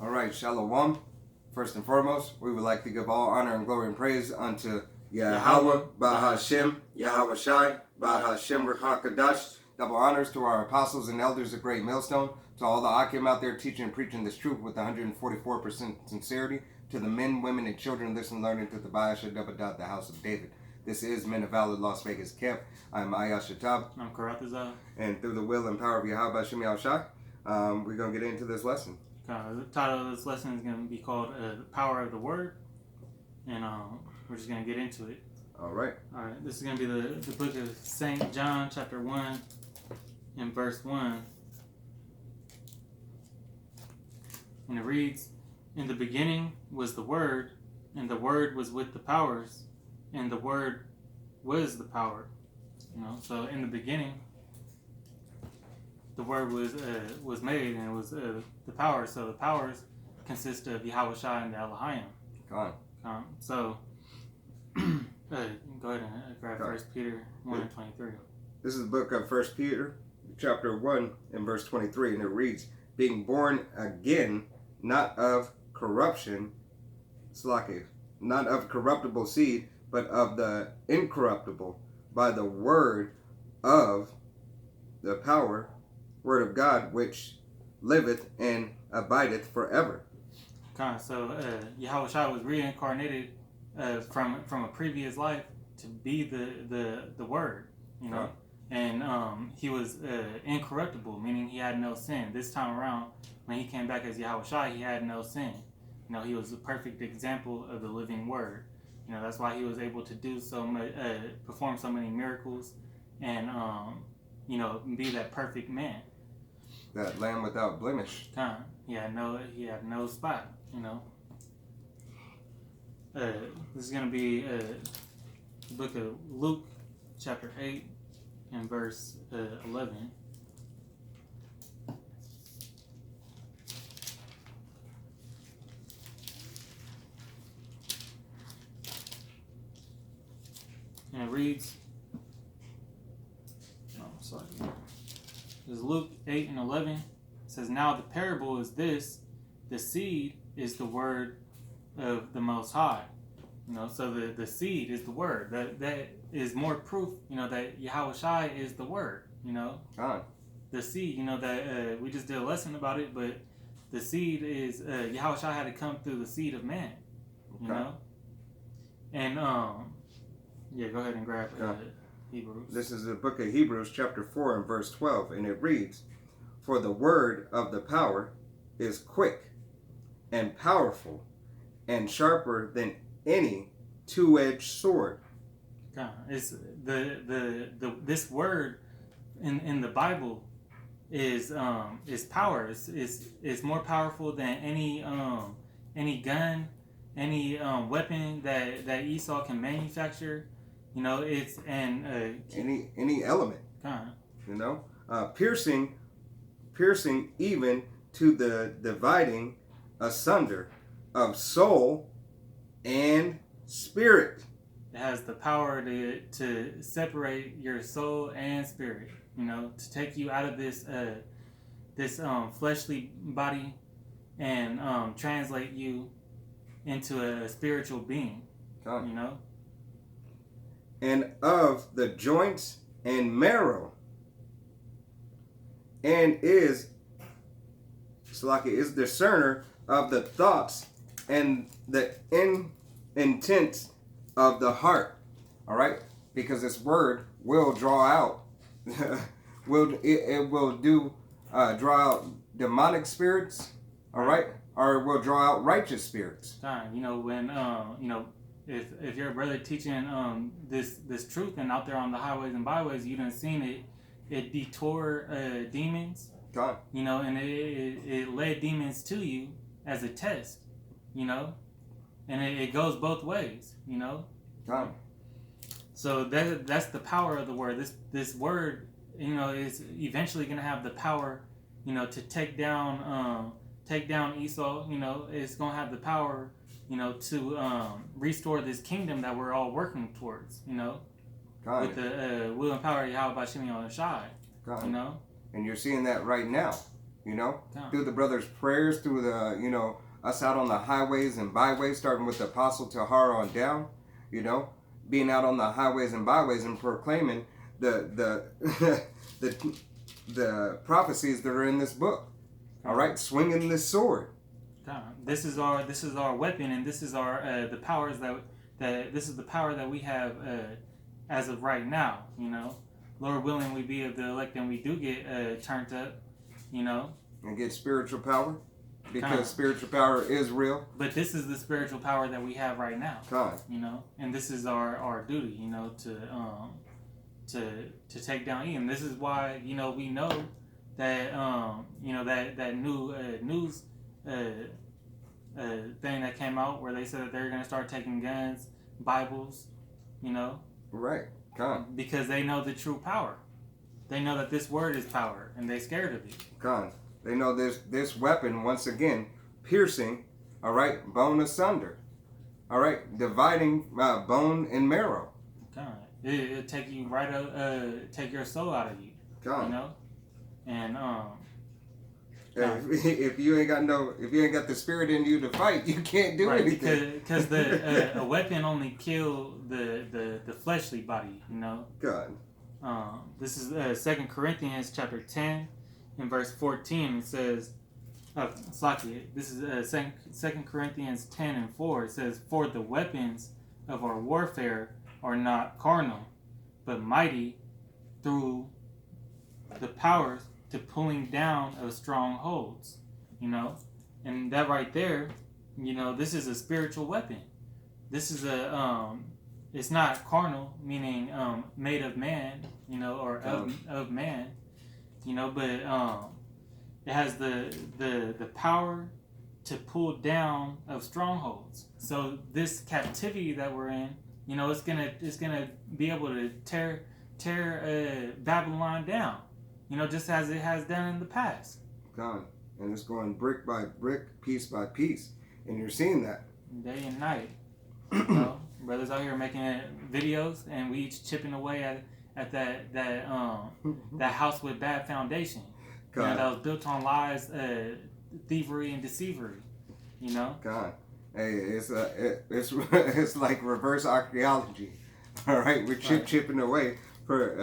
All right, Shalom. First and foremost, we would like to give all honor and glory and praise unto Yahweh, Bahashem, Yahweh Shai, Bahashem Rakakadash. Double honors to our apostles and elders of Great Millstone, to all the Akim out there teaching and preaching this truth with 144% sincerity, to the men, women, and children listening, learning to the Bayasha Dabadat, the house of David. This is Men of Valor Las Vegas Camp. I'm Ayash Shatab. I'm Karatazah. And through the will and power of Yahweh Bahashem Yahweh Shai, we're going to get into this lesson. The title of this lesson is going to be called The Power of the Word, and we're just going to get into it. All right. This is going to be the book of St. John, chapter 1, and verse 1. And it reads, "In the beginning was the Word, and the Word was with the powers, and the Word was the power." So in the beginning, the Word was made, and it was the power. So the powers consist of Yahweh Shai and the Elohim. So go ahead and grab 1 Peter 1 and 23. This is the book of 1 Peter, chapter 1 and verse 23, and it reads, "Being born again, not of corruption, not of corruptible seed, but of the incorruptible, by the word of the power, word of God, which liveth and abideth forever." So Yahweh Shai was reincarnated from a previous life to be the Word, and he was incorruptible, meaning he had no sin. This time around, when he came back as Yahweh Shai, he had no sin. He was a perfect example of the living Word. That's why he was able to do so much, perform so many miracles, and be that perfect man. That lamb without blemish. He had no spot. This is going to be the book of Luke, chapter 8, and verse 11. And it reads, This is Luke 8 and 11. It says, "Now the parable is this: the seed is the word of the Most High." So the seed is the word. That is more proof, that Yahweh Shai is the word. The seed, that we just did a lesson about it, but the seed is Yahweh Shai had to come through the seed of man. And go ahead and grab Hebrews. This is the book of Hebrews, chapter 4 and verse 12, and it reads, "For the word of the power is quick and powerful and sharper than any two-edged sword." It's this word in the Bible is power. It's more powerful than any gun, any weapon that Esau can manufacture. It's any element. Piercing even to the dividing asunder of soul and spirit. It has the power to separate your soul and spirit. To take you out of this fleshly body and translate you into a spiritual being. And of the joints and marrow, and is discerner of the thoughts and the intents of the heart. All right, because this word will draw out, draw out demonic spirits. All right, or it will draw out righteous spirits. If your brother teaching this truth and out there on the highways and byways, you done seen it detour demons. And it led demons to you as a test. And it goes both ways. So that's the power of the word. This word, is eventually gonna have the power, to take down Esau. It's gonna have the power, to restore this kingdom that we're all working towards, with the will and power of Yahweh Bahashem Yahweh Shai, And you're seeing that right now. You know, God. through the brothers' prayers, through the, you know, us out on the highways and byways, starting with the Apostle Tahar on down, you know, being out on the highways and byways and proclaiming the the prophecies that are in this book. All right, swinging this sword. God. This is our weapon, and this is our the powers that this is the power that we have as of right now. You know, Lord willing, we be of the elect, and we do get turned up. You know, And get spiritual power, because God. spiritual power is real. But this is the spiritual power that we have right now. God. You know, and this is our duty. You know, to take down Edom. This is why, you know, we know that you know, that new news thing that came out where they said that they're gonna start taking guns, Bibles, you know, Right. God. because they know the true power. They know that this word is power, and they're scared of it. God. They know this weapon, once again, piercing, all right, bone asunder, all right, dividing bone and marrow. God, it'll take you right out, take your soul out of you. God. You know, and if you ain't got the spirit in you to fight, you can't do right, anything. because a weapon only kill the fleshly body. You know. God. This is 2 Corinthians chapter 10 and verse 14. It says, this is 2 Corinthians 10 and 4. It says, "For the weapons of our warfare are not carnal, but mighty through the powers to pulling down of strongholds." You know, and that right there, you know, this is a spiritual weapon. This is it's not carnal, meaning made of man, you know, or of man, you know, but it has the power to pull down of strongholds. So this captivity that we're in, you know, it's gonna be able to tear Babylon down, you know, just as it has done in the past. God. And it's going brick by brick, piece by piece, and you're seeing that Day and night. You know, brothers out here making videos, and we each chipping away at that house with bad foundation. You know, that was built on lies, thievery, and deceivery. You know. God. Hey, it's like reverse archaeology. All right, we're chipping away for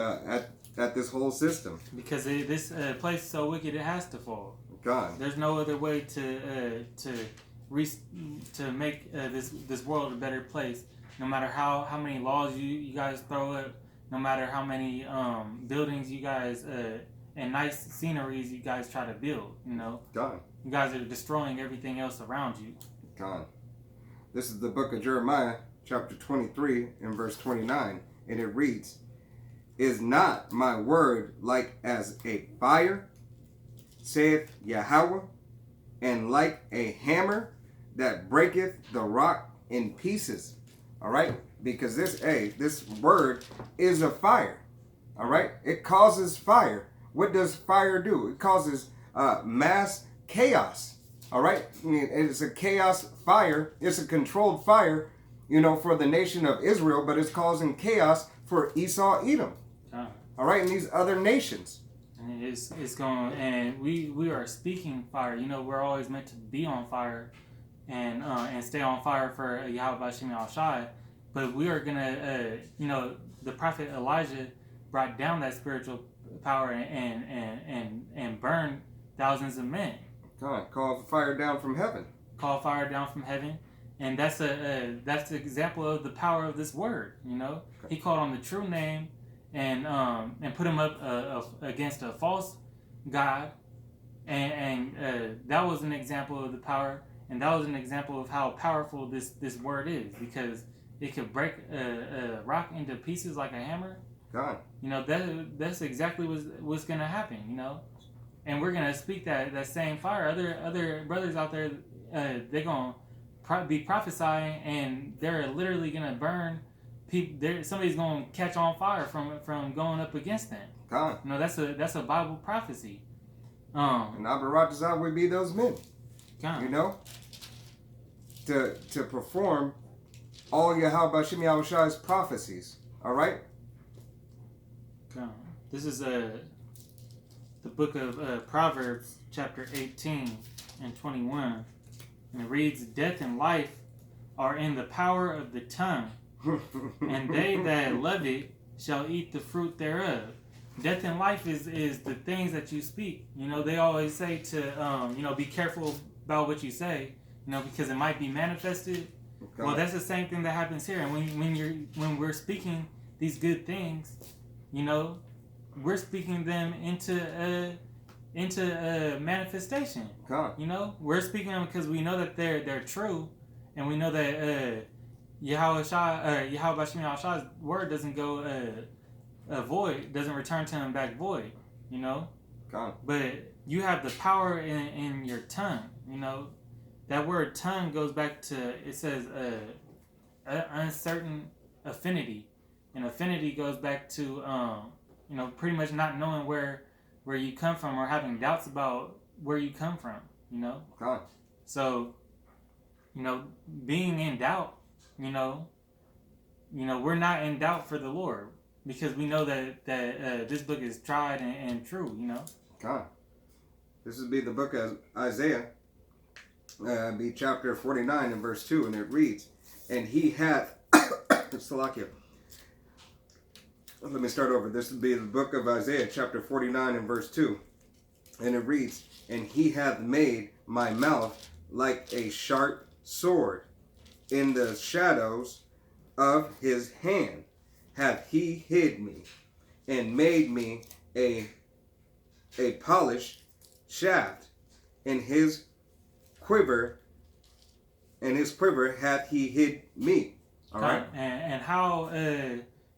at this whole system. Because this place is so wicked, it has to fall. God. There's no other way to make this world a better place. No matter how many laws you guys throw up, no matter how many buildings you guys and nice sceneries you guys try to build, you know. God. You guys are destroying everything else around you. God. This is the book of Jeremiah, chapter 23 and verse 29, and it reads, "Is not my word like as a fire, saith Yahweh, and like a hammer that breaketh the rock in pieces?" All right, because this word is a fire. All right, it causes fire. What does fire do? It causes mass chaos. All right, I mean, it's a chaos fire. It's a controlled fire, you know, for the nation of Israel, but it's causing chaos for Esau, Edom. All right, and these other nations. And it's going, and we are speaking fire. You know, we're always meant to be on fire, and stay on fire for Yahweh Bashim Al-Shai. But we are gonna, you know, the prophet Elijah brought down that spiritual power and burned thousands of men. God, call fire down from heaven. Call fire down from heaven, and that's the example of the power of this word. You know, he called on the true name, and put him up against a false god, and that was an example of the power, and that was an example of how powerful this word is, because it could break a rock into pieces like a hammer. God. You know, that's exactly what's gonna happen. You know, and we're gonna speak that same fire. Other brothers out there, they're gonna be prophesying, and they're literally gonna burn people. Somebody's gonna catch on fire from going up against them. God. You know, that's a Bible prophecy. And Abaratazah would be those men. God. You know, to perform all Yahweh Bashim Yahushai's prophecies. All right. God. This is the the book of Proverbs, chapter 18 and 21. And it reads, "Death and life are in the power of the tongue, and they that love it shall eat the fruit thereof." Death and life is the things that you speak. You know, they always say to, be careful about what you say, because it might be manifested. Okay. Well, that's the same thing that happens here. And when we're speaking these good things, we're speaking them into manifestation. Okay. We're speaking them because we know that they're true, and we know that Yahweh Bashim Yahushai's word doesn't go void, doesn't return to him back void. Okay. But you have the power in your tongue. That word tongue goes back to, it says uncertain affinity, and affinity goes back to pretty much not knowing where you come from, or having doubts about where you come from. Okay. So being in doubt, we're not in doubt for the Lord, because we know that this book is tried and true. Okay. This would be the book of Isaiah, be chapter 49 and verse 2, and it reads, "And he hath," Salakia. Let me start over. This would be the book of Isaiah, chapter 49 and verse 2, and it reads, "And he hath made my mouth like a sharp sword. In the shadows of his hand hath he hid me, and made me a polished shaft. In his quiver hath he hid me." All right. And how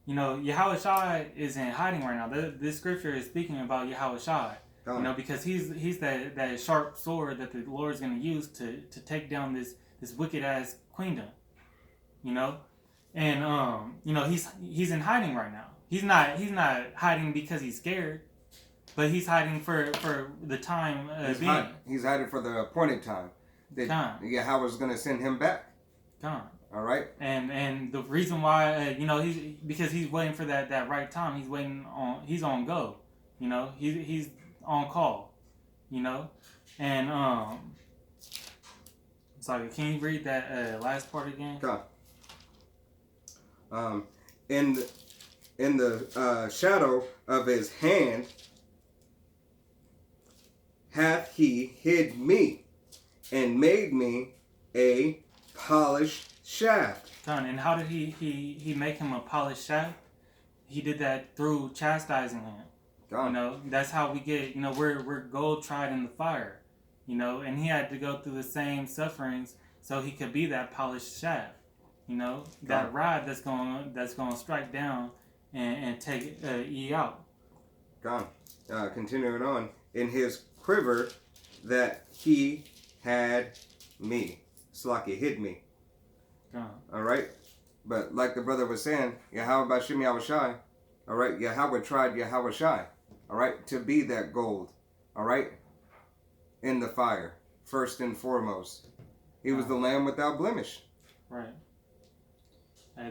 Yahweh Shai is in hiding right now. This scripture is speaking about Yahweh Shai. Because he's that sharp sword that the Lord is going to use to take down this wicked ass queendom. And he's in hiding right now. He's not hiding because he's scared, but he's hiding for the time being. He's hiding for the appointed time that Yahweh is going to send him back. All right. And the reason why because he's waiting for that right time. He's on go. He's on call. And sorry, can you read that last part again? Okay. In the shadow of his hand hath he hid me, and made me a polished shaft. And how did he make him a polished shaft? He did that through chastising him. That's how we get, we're gold tried in the fire, and he had to go through the same sufferings so he could be that polished shaft. That rod that's going to strike down and take ye out. Continuing on, in his quiver that he had me. Slaki hid me. All right. But like the brother was saying, Yahweh Bashim Yahushai, all right, Yahweh tried Yahweh Shai, all right, to be that gold, all right, in the fire, first and foremost. He was the lamb without blemish. Right.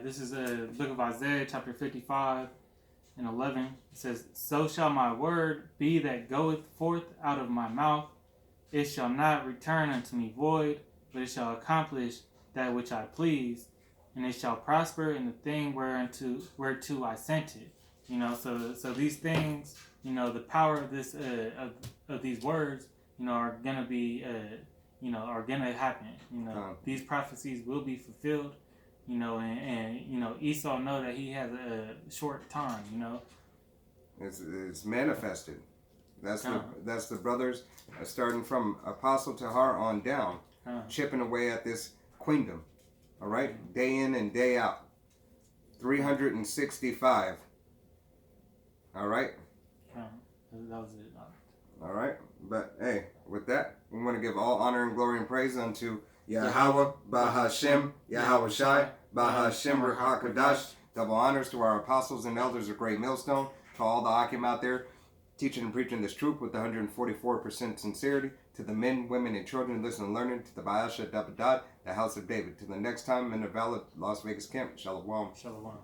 This is the book of Isaiah, chapter 55 and 11. It says, "So shall my word be that goeth forth out of my mouth. It shall not return unto me void, but it shall accomplish that which I please, and it shall prosper in the thing whereto I sent it." So these things, the power of this of these words, are gonna be are gonna happen. These prophecies will be fulfilled. And Esau know that he has a short time. It's manifested. That's the brothers starting from Apostle Tahar on down, chipping away at this queendom. All right, day in and day out, 365. All right. That was it. All right, but hey, with that, we want to give all honor and glory and praise unto Yahweh, Bahashem, Yahweh Shai, Bahashem, Ruach Double honors to our apostles and elders of Great Millstone, to all the Akim out there teaching and preaching this truth with 144% sincerity, to the men, women, and children listening and learning, to the Baasha Dabadad, the house of David. Till the next time in the Valley, Las Vegas camp. Shalom. Shalom.